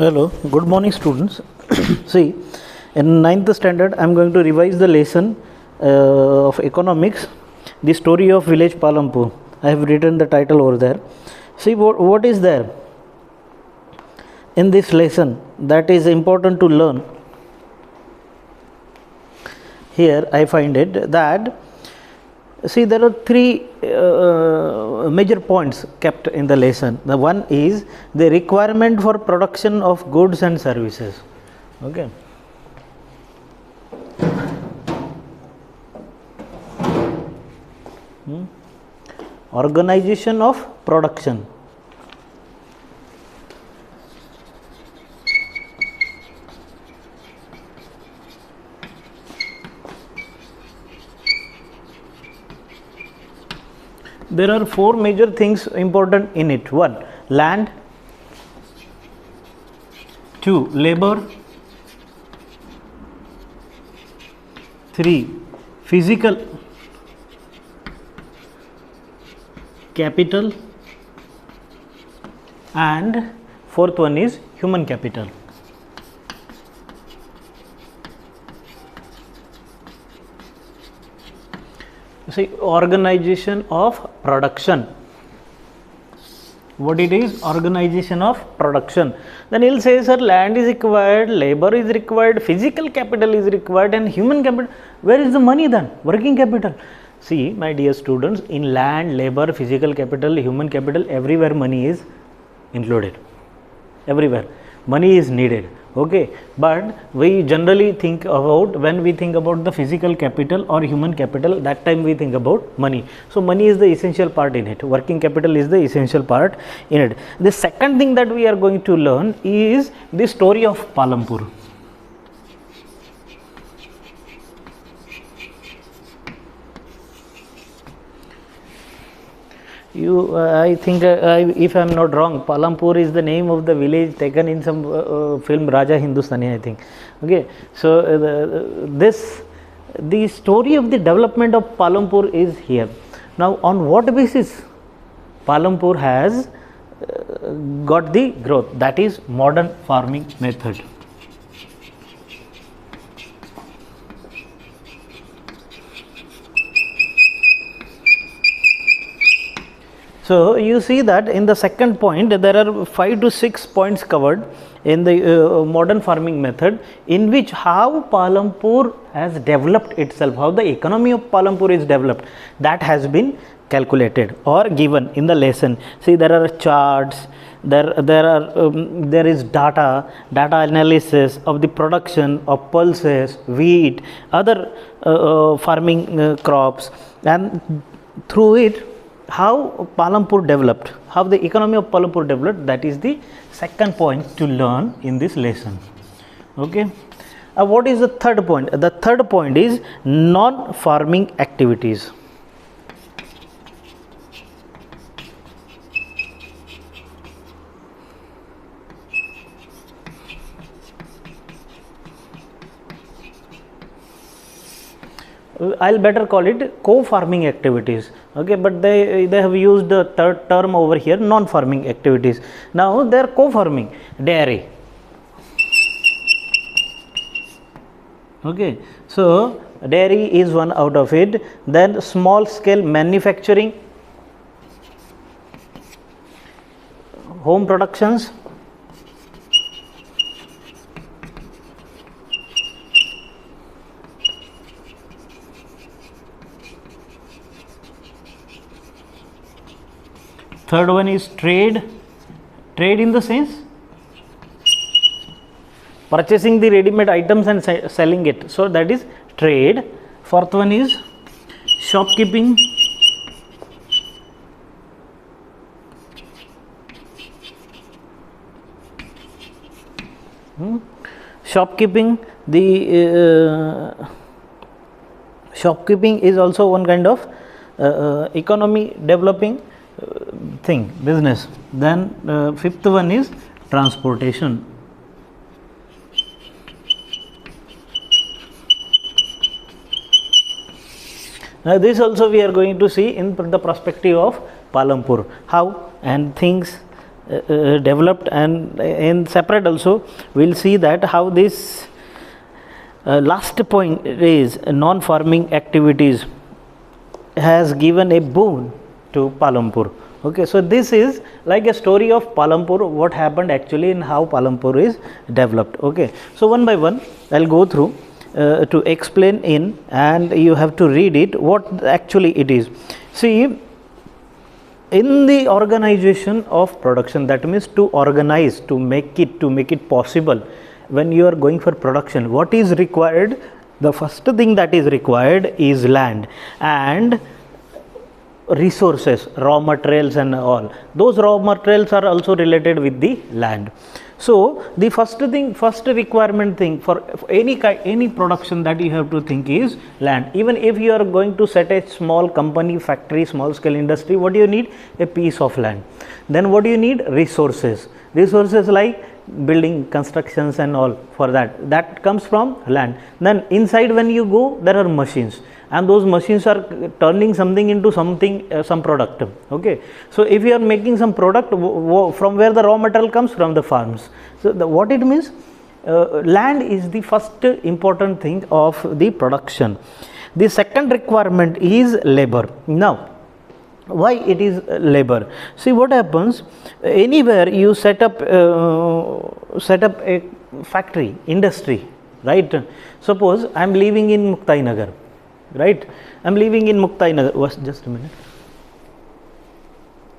Hello, good morning students. See, in ninth standard I am going to revise the lesson of economics, the story of village Palampur. I have written the title over there. See what is there in this lesson that is important to learn. Here I find it that, see, there are three major points kept in the lesson. The one is the requirement for production of goods and services. Okay. Organization of production. There are four major things important in it. One, land. Two, labor. Three, physical capital. And fourth one is human capital. See, organization of production. What it is? Organization of production. Then he'll say, sir, land is required, labor is required, physical capital is required, and human capital. Where is the money then? Working capital. See, my dear students, in land, labor, physical capital, human capital, everywhere money is included. Everywhere money is needed. Okay, but we generally think about, when we think about the physical capital or human capital, that time we think about money. So money is the essential part in it. Working capital is the essential part in it. The second thing that we are going to learn is the story of Palampur. I think, if I am not wrong, Palampur is the name of the village taken in some film Raja Hindustani, I think. Okay, so the story of the development of Palampur is here. Now, on what basis Palampur has got the growth? That is modern farming method. So you see that in the second point there are 5 to 6 points covered in the modern farming method, in which how Palampur has developed itself, how the economy of Palampur is developed, that has been calculated or given in the lesson. See, there are charts, there is data analysis of the production of pulses, wheat, other farming crops, and through it how Palampur developed, how the economy of Palampur developed. That is the second point to learn in this lesson. Okay. What is the third point? The third point is non-farming activities. I'll better call it co-farming activities. Okay, but they have used the third term over here, non-farming activities. Now they are co-farming. Dairy. Okay, so dairy is one out of it. Then small scale manufacturing, home productions, third one is trade in the sense purchasing the ready-made items and selling it, so that is trade. Fourth one is shopkeeping, shopkeeping. The shopkeeping is also one kind of economy developing thing, business. Then fifth one is transportation. Now this also we are going to see in the perspective of Palampur, how and things developed, and in separate also we will see that how this last point is non-farming activities has given a boon to Palampur. Okay, so this is like a story of Palampur, what happened actually and how Palampur is developed. Okay, so one by one I'll go through to explain in, and you have to read it what actually it is. See, in the organization of production, that means to organize, to make it possible, when you are going for production, what is required? The first thing that is required is land and resources, raw materials and all. Those raw materials are also related with the land. So the first requirement thing for any production that you have to think is land. Even if you are going to set a small company, factory, small scale industry, what do you need? A piece of land. Then what do you need? Resources. Resources like building, constructions and all, for that comes from land. Then inside when you go, there are machines, and those machines are turning something into something, some product. Okay, so if you are making some product, from where the raw material comes? From the farms. So what it means, land is the first important thing of the production. The second requirement is labor. Now why it is labor? See what happens, anywhere you set up a factory, industry, right? Suppose I am living in Muktai Nagar, right? I am living in Muktai Nagar. Just a minute.